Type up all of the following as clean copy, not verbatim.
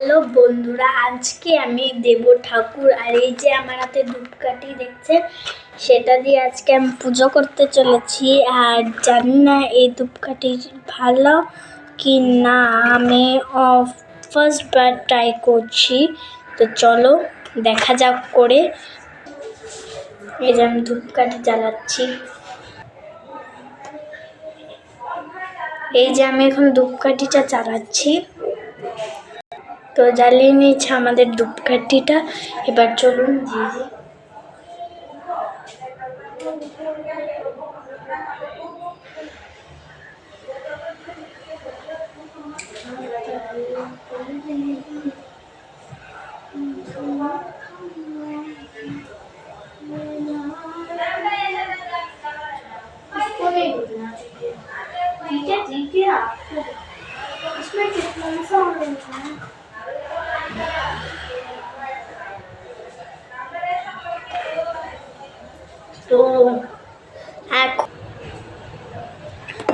Hello বন্ধুরা, আজকে আমি দেব ঠাকুর আর এই যে আমার হাতে ধূপকাঠি দেখছেন সেটা দিয়ে আজকে আমি পুজো করতে চলেছি। আর জানি না এই ধূপকাঠি ভালো কি না, আমি ফার্স্ট বার ট্রাই করছি, তো চলো দেখা যাক করে। এই যে আমি ধূপকাঠি জ্বালাচ্ছি, এই যে আমি এখন ধূপকাঠিটা জ্বালাচ্ছি। তো জ্বালিয়ে নিয়েছে আমাদের ধূপকাঠিটা, এবার চলুন দিয়ে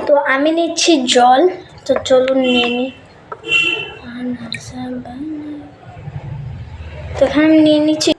তো আমি নিচ্ছি জল, তো চলুন নিয়ে নিই। তো এখানে নিয়ে নিচ্ছি